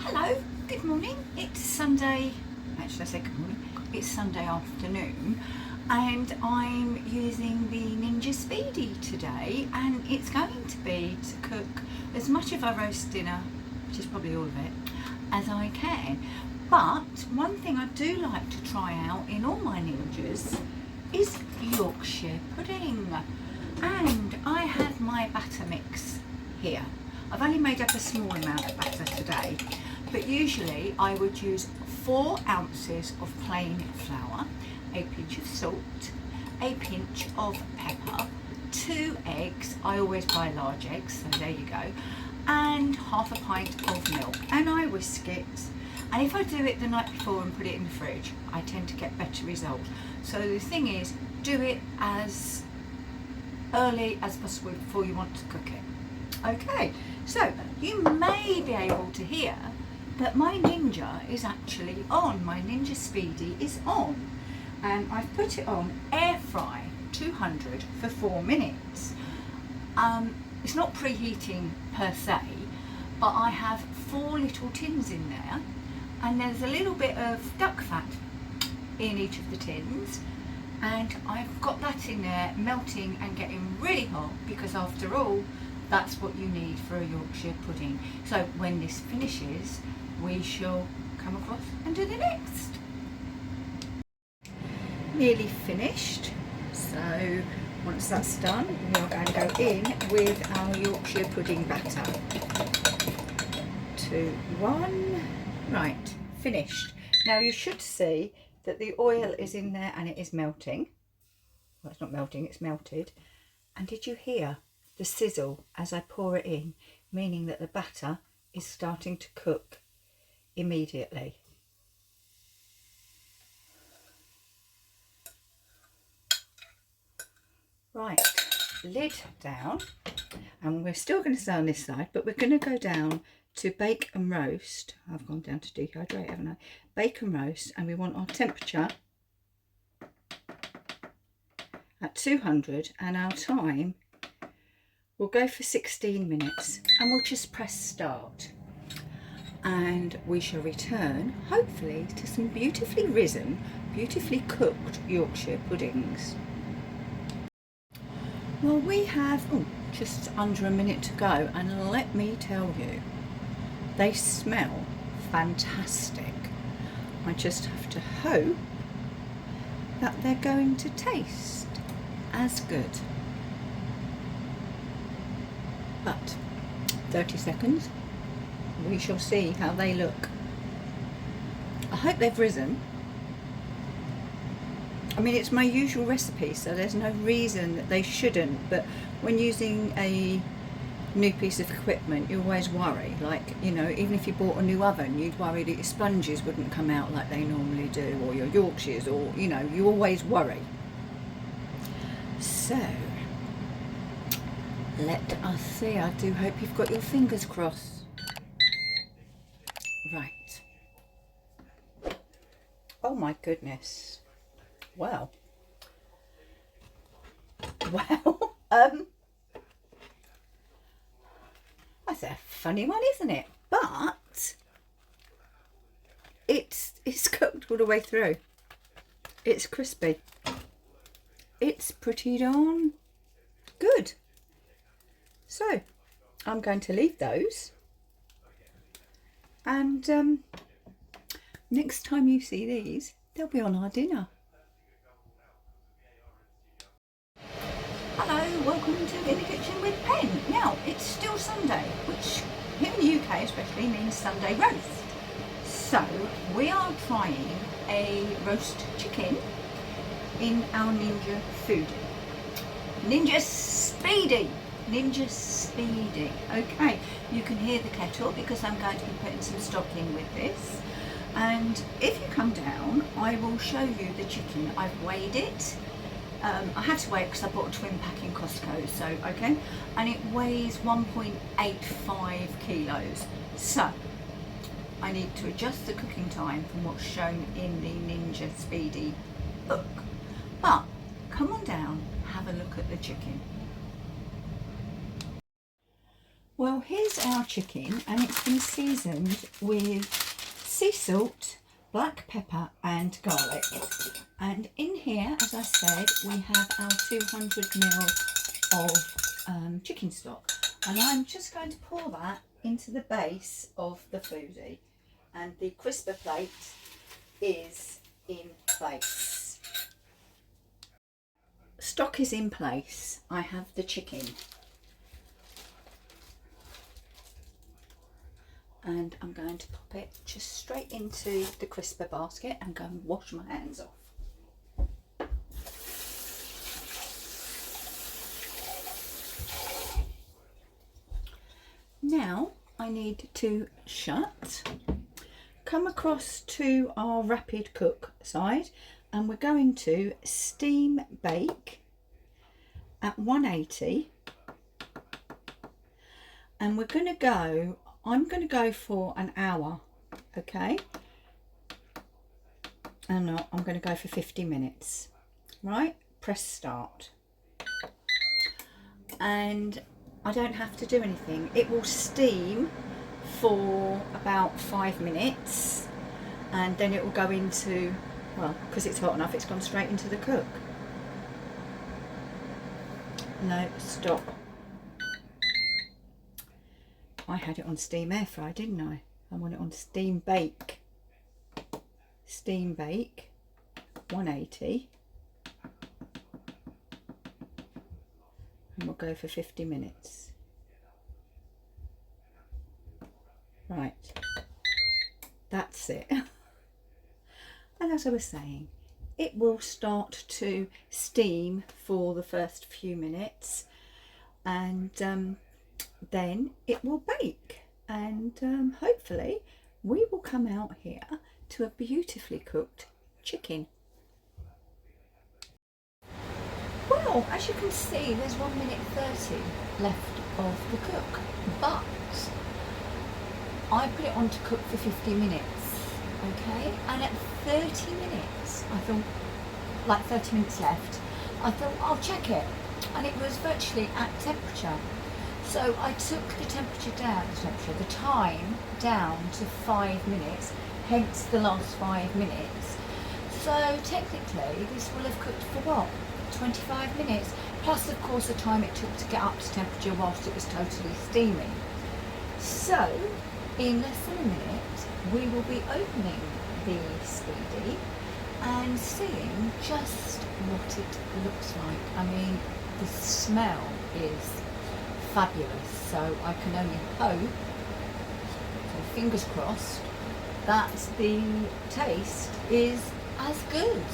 Hello, good morning. It's Sunday, actually I say good morning, it's Sunday afternoon and I'm using the Ninja SPEEDI today, and it's going to be to cook as much of a roast dinner, which is probably all of it, as I can. But one thing I do like to try out in all my Ninjas is Yorkshire pudding, and I have my batter mix here. I've only made up a small amount of batter today, but usually I would use 4 ounces of plain flour, a pinch of salt, a pinch of pepper, 2 eggs, I always buy large eggs, so there you go, and half a pint of milk, and I whisk it. And if I do it the night before and put it in the fridge, I tend to get better results. So the thing is, do it as early as possible before you want to cook it. Okay, so you may be able to hear that my Ninja is actually on. My Ninja SPEEDI is on, and I've put it on air fry 200 for 4 minutes. It's not preheating per se, but I have 4 little tins in there, and there's a little bit of duck fat in each of the tins, and I've got that in there melting and getting really hot, because after all, that's what you need for a Yorkshire pudding. So when this finishes, we shall come across and do the next. Nearly finished, so once that's done, we are going to go in with our Yorkshire pudding batter. 2, 1, right, finished. Now you should see that the oil is in there and it is melting. Well, it's not melting, it's melted. And did you hear the sizzle as I pour it in, meaning that the batter is starting to cook immediately. Right, lid down, and we're still going to stay on this side, but we're going to go down to bake and roast. I've gone down to dehydrate, haven't I? Bake and roast, and we want our temperature at 200, and our time, we'll go for 16 minutes, and we'll just press start. And we shall return, hopefully, to some beautifully risen, beautifully cooked Yorkshire puddings. Well, we have just under a minute to go, and let me tell you, they smell fantastic. I just have to hope that they're going to taste as good. But 30 seconds, we shall see how they look. I hope they've risen. I mean, it's my usual recipe, so there's no reason that they shouldn't, but when using a new piece of equipment, you always worry, like, you know, even if you bought a new oven, you'd worry that your sponges wouldn't come out like they normally do, or your Yorkshire's, or, you know, you always worry. So let us see. I do hope you've got your fingers crossed. Right. Oh my goodness. Well. Well, that's a funny one, isn't it? But it's cooked all the way through. It's crispy. It's pretty darn good. So I'm going to leave those, and next time you see these, they'll be on our dinner. Hello, welcome to In the Kitchen with Pen. Now, it's still Sunday, which here in the UK especially means Sunday roast. So we are trying a roast chicken in our Ninja food. Ninja SPEEDI. Ninja SPEEDI. Okay, you can hear the kettle because I'm going to be putting some stock in with this. And if you come down, I will show you the chicken. I've weighed it. I had to weigh it because I bought a twin pack in Costco, so okay. And it weighs 1.85 kilos. So I need to adjust the cooking time from what's shown in the Ninja SPEEDI book. But come on down, have a look at the chicken. Well, here's our chicken, and it's been seasoned with sea salt, black pepper and garlic. And in here, as I said, we have our 200 ml of chicken stock. And I'm just going to pour that into the base of the foodie. And the crisper plate is in place. Stock is in place. I have the chicken. And I'm going to pop it just straight into the crisper basket and go and wash my hands off. Now I need to come across to our rapid cook side, and we're going to steam bake at 180, and I'm going to go for an hour, okay? And I'm going to go for 50 minutes. Right, press start. And I don't have to do anything. It will steam for about 5 minutes, and then it will go into, well, because it's hot enough, it's gone straight into the cook. No, stop. I had it on steam air fry, didn't I? I want it on steam bake. Steam bake, 180. And we'll go for 50 minutes. Right, that's it. And as I was saying, it will start to steam for the first few minutes, and then it will bake, and hopefully we will come out here to a beautifully cooked chicken. Well, as you can see, there's 1 minute 30 left of the cook, but I put it on to cook for 50 minutes, okay? And at 30 minutes, I thought, like 30 minutes left, I thought I'll check it, and it was virtually at temperature. So I took the the time down to 5 minutes, hence the last 5 minutes. So technically this will have cooked for what, 25 minutes, plus of course the time it took to get up to temperature whilst it was totally steaming. So in less than a minute we will be opening the SPEEDI and seeing just what it looks like. I mean, the smell is fabulous, so I can only hope, so fingers crossed, that the taste is as good.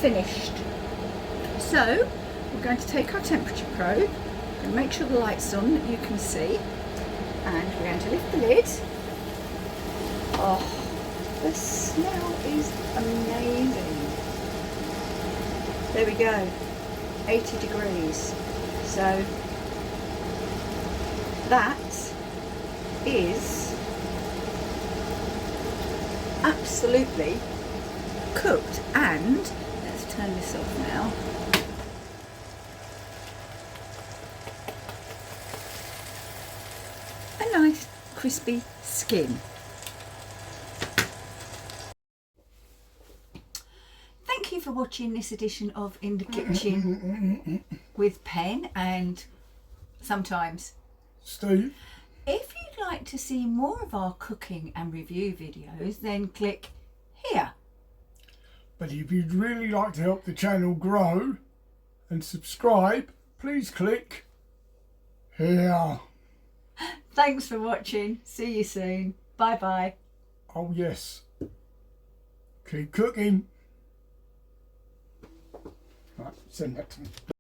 Finished. So we're going to take our temperature probe and make sure the light's on that you can see, and we're going to lift the lid. Oh, the smell is amazing. There we go, 80 degrees. So that is absolutely cooked, and let's turn this off now. A nice crispy skin. Thank you for watching this edition of In the Kitchen with Pen and sometimes Steve. If you'd like to see more of our cooking and review videos, then click here. But if you'd really like to help the channel grow and subscribe, please click here. Thanks for watching. See you soon. Bye bye. Oh yes. Keep cooking. Right, send that to me.